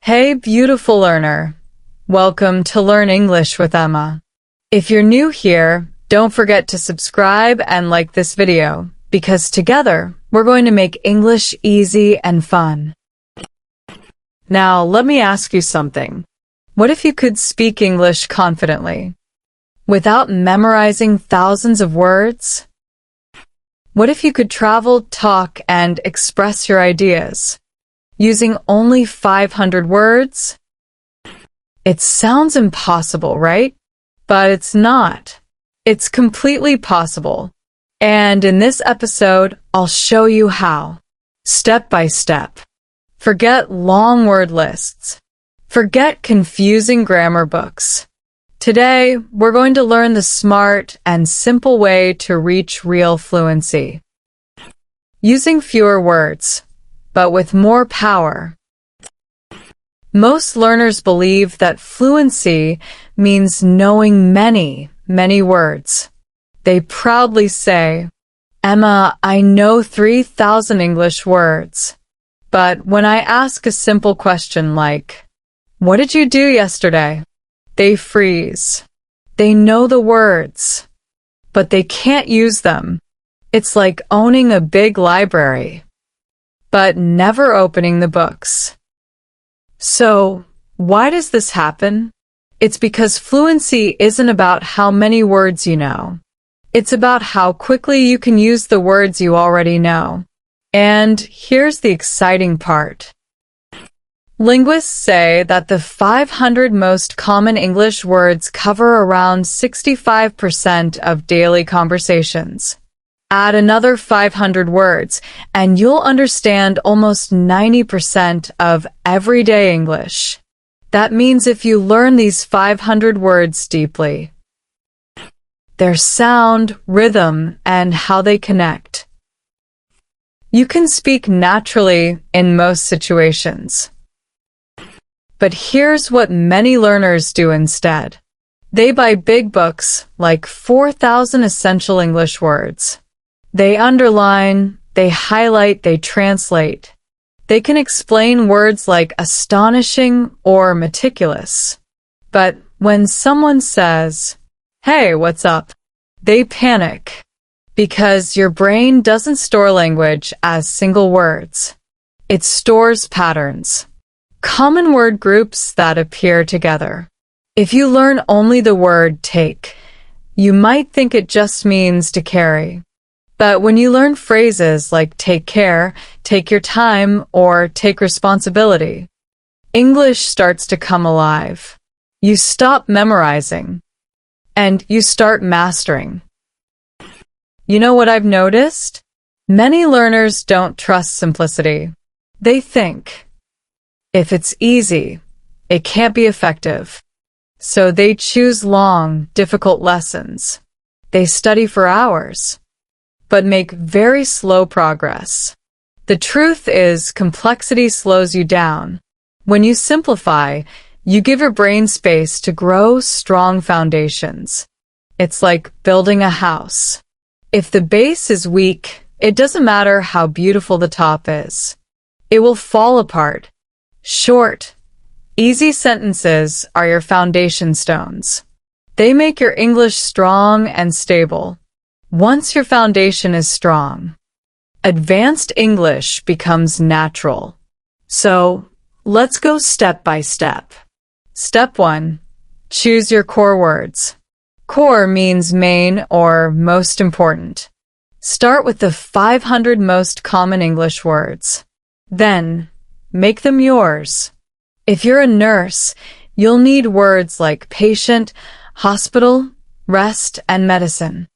Hey, beautiful learner. Welcome to Learn English with Emma. If you're new here, don't forget to subscribe and like this video, because together we're going to make English easy and fun. Now, let me ask you something. What if you could speak English confidently, without memorizing thousands of words? What if you could travel, talk, and express your ideas, using only 500 words? It sounds impossible, right? But it's not. It's completely possible. And in this episode, I'll show you how. Step by step. Forget long word lists. Forget confusing grammar books. Today, we're going to learn the smart and simple way to reach real fluency. Using fewer words, but with more power. Most learners believe that fluency means knowing many, many words. They proudly say, "Emma, I know 3,000 English words." But when I ask a simple question like, "What did you do yesterday?" they freeze. They know the words, but they can't use them. It's like owning a big library, but never opening the books. So, why does this happen? It's because fluency isn't about how many words you know. It's about how quickly you can use the words you already know. And here's the exciting part. Linguists say that the 500 most common English words cover around 65% of daily conversations. Add another 500 words, and you'll understand almost 90% of everyday English. That means if you learn these 500 words deeply, their sound, rhythm, and how they connect, you can speak naturally in most situations. But here's what many learners do instead. They buy big books like 4,000 Essential English Words. They underline, they highlight, they translate. They can explain words like astonishing or meticulous. But when someone says, "Hey, what's up?" they panic, because your brain doesn't store language as single words. It stores patterns, common word groups that appear together. If you learn only the word take, you might think it just means to carry. But when you learn phrases like take care, take your time, or take responsibility, English starts to come alive. You stop memorizing, and you start mastering. You know what I've noticed? Many learners don't trust simplicity. They think, if it's easy, it can't be effective. So they choose long, difficult lessons. They study for hours, but make very slow progress. The truth is, complexity slows you down. When you simplify, you give your brain space to grow strong foundations. It's like building a house. If the base is weak, it doesn't matter how beautiful the top is. It will fall apart. Short, easy sentences are your foundation stones. They make your English strong and stable. Once your foundation is strong, advanced English becomes natural. So, let's go step by step. Step 1. Choose your core words. Core means main or most important. Start with the 500 most common English words. Then, make them yours. If you're a nurse, you'll need words like patient, hospital, rest, and medicine.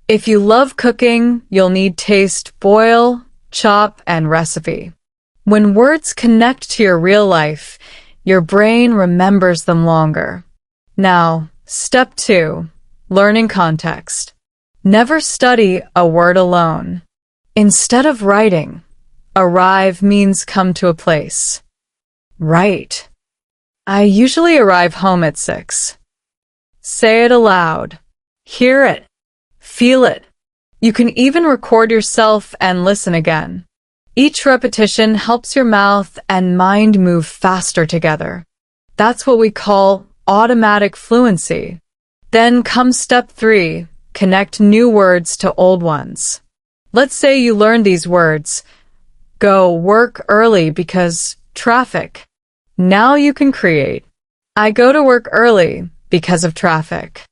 If you love cooking, you'll need taste, boil, chop, and recipe. When words connect to your real life, your brain remembers them longer. Now, step 2, learning context. Never study a word alone. Instead of writing, arrive means come to a place. Write. I usually arrive home at 6. Say it aloud. Hear it. Feel it. You can even record yourself and listen again. Each repetition helps your mouth and mind move faster together. That's what we call automatic fluency. Then comes step 3, connect new words to old ones. Let's say you learned these words. Go work early because traffic. Now you can create. I go to work early because of traffic.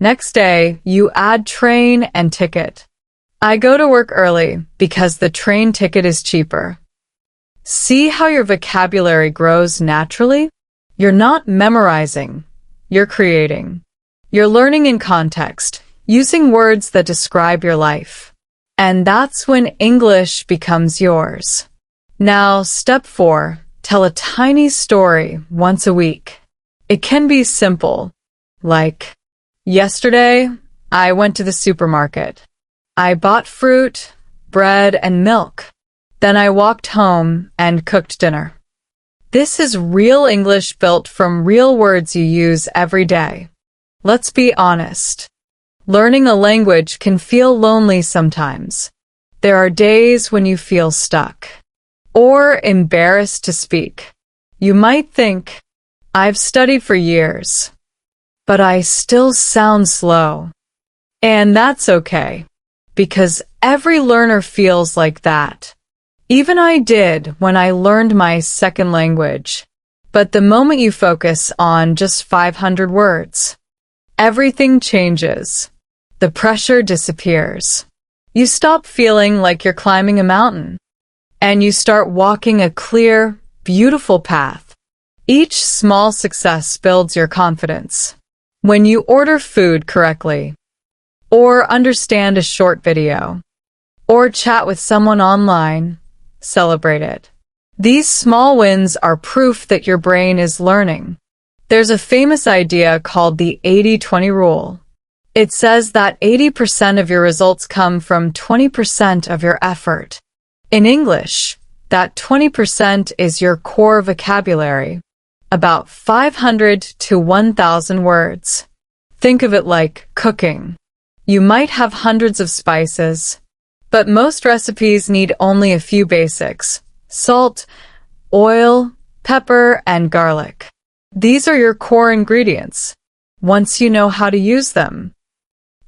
Next day, you add train and ticket. I go to work early because the train ticket is cheaper. See how your vocabulary grows naturally? You're not memorizing. You're creating. You're learning in context, using words that describe your life. And that's when English becomes yours. Now, step 4, tell a tiny story once a week. It can be simple, like, yesterday, I went to the supermarket. I bought fruit, bread, and milk. Then I walked home and cooked dinner. This is real English built from real words you use every day. Let's be honest. Learning a language can feel lonely sometimes. There are days when you feel stuck or embarrassed to speak. You might think, I've studied for years, but I still sound slow. And that's okay, because every learner feels like that. Even I did when I learned my second language. But the moment you focus on just 500 words, everything changes. The pressure disappears. You stop feeling like you're climbing a mountain, and you start walking a clear, beautiful path. Each small success builds your confidence. When you order food correctly, or understand a short video, or chat with someone online, celebrate it. These small wins are proof that your brain is learning. There's a famous idea called the 80-20 rule. It says that 80% of your results come from 20% of your effort. In English, that 20% is your core vocabulary, about 500 to 1,000 words. Think of it like cooking. You might have hundreds of spices, but most recipes need only a few basics: salt, oil, pepper, and garlic. These are your core ingredients. Once you know how to use them,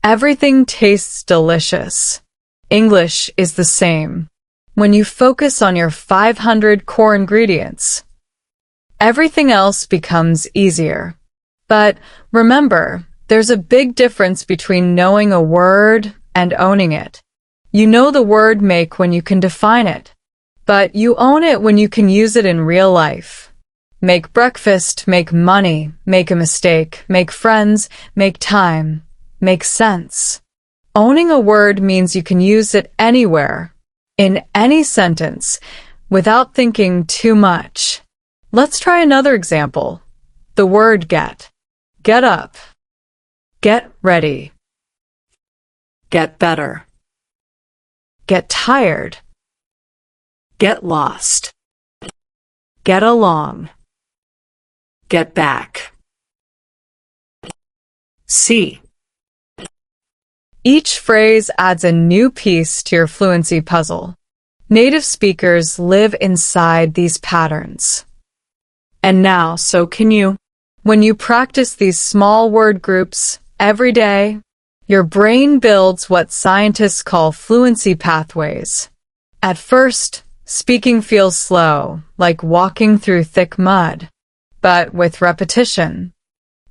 everything tastes delicious. English is the same. When you focus on your 500 core ingredients, everything else becomes easier. But remember, there's a big difference between knowing a word and owning it. You know the word make when you can define it, but you own it when you can use it in real life. Make breakfast, make money, make a mistake, make friends, make time, make sense. Owning a word means you can use it anywhere, in any sentence, without thinking too much. Let's try another example. The word get. Get up. Get ready. Get better. Get tired. Get lost. Get along. Get back. See. Each phrase adds a new piece to your fluency puzzle. Native speakers live inside these patterns. And now, so can you. When you practice these small word groups every day, your brain builds what scientists call fluency pathways. At first, speaking feels slow, like walking through thick mud. But with repetition,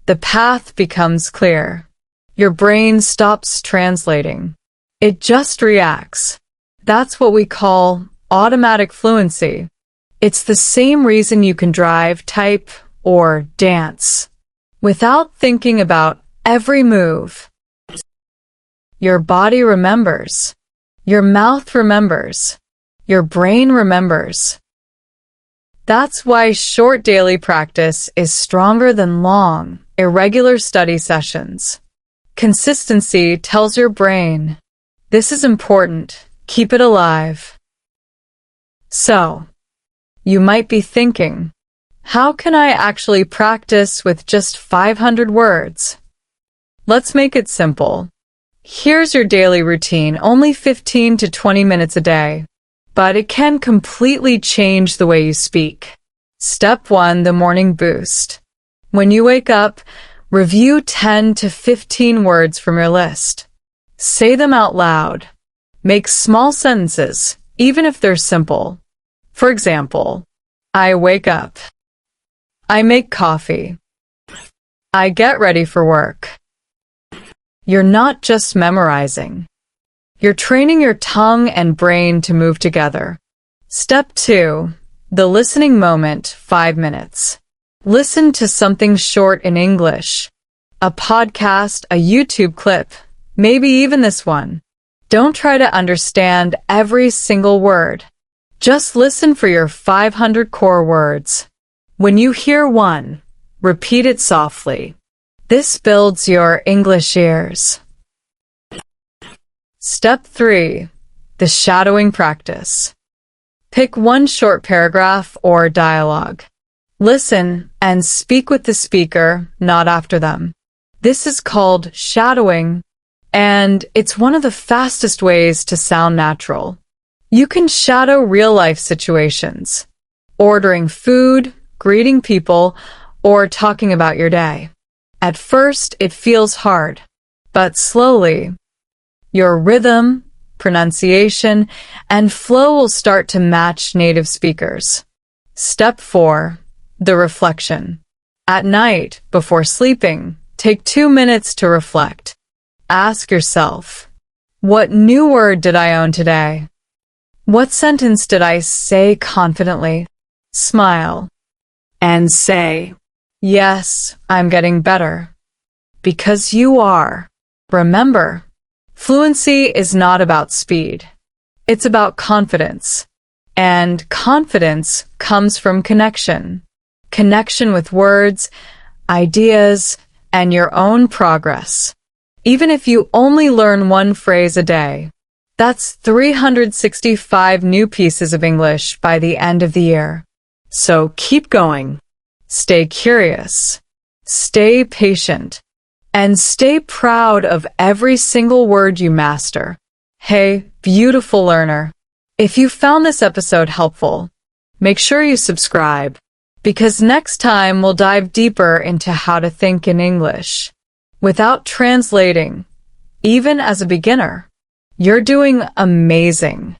the path becomes clear. Your brain stops translating. It just reacts. That's what we call automatic fluency. It's the same reason you can drive, type, or dance without thinking about every move. Your body remembers. Your mouth remembers. Your brain remembers. That's why short daily practice is stronger than long, irregular study sessions. Consistency tells your brain, this is important, keep it alive. So, you might be thinking, how can I actually practice with just 500 words? Let's make it simple. Here's your daily routine, only 15 to 20 minutes a day. but it can completely change the way you speak. Step 1, the morning boost. When you wake up, review 10 to 15 words from your list. Say them out loud. Make small sentences, even if they're simple. For example, I wake up. I make coffee. I get ready for work. You're not just memorizing. You're training your tongue and brain to move together. Step 2, the listening moment, 5 minutes. Listen to something short in English. A podcast, a YouTube clip, maybe even this one. Don't try to understand every single word. Just listen for your 500 core words. When you hear one, repeat it softly. This builds your English ears. Step 3, the shadowing practice. Pick one short paragraph or dialogue. Listen and speak with the speaker, not after them. This is called shadowing, and it's one of the fastest ways to sound natural. You can shadow real-life situations, ordering food, greeting people, or talking about your day. At first, it feels hard, but slowly, your rhythm, pronunciation, and flow will start to match native speakers. Step 4, the reflection. At night, before sleeping, take 2 minutes to reflect. Ask yourself, what new word did I own today? What sentence did I say confidently? Smile and say, yes, I'm getting better. Because you are. Remember, fluency is not about speed. It's about confidence. And confidence comes from connection. Connection with words, ideas, and your own progress. Even if you only learn one phrase a day, that's 365 new pieces of English by the end of the year. So keep going. Stay curious. Stay patient. And stay proud of every single word you master. Hey, beautiful learner. If you found this episode helpful, make sure you subscribe, because next time we'll dive deeper into how to think in English without translating, even as a beginner. You're doing amazing.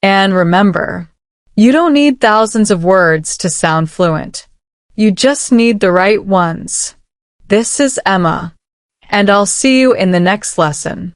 And remember, you don't need thousands of words to sound fluent. You just need the right ones. This is Emma, and I'll see you in the next lesson.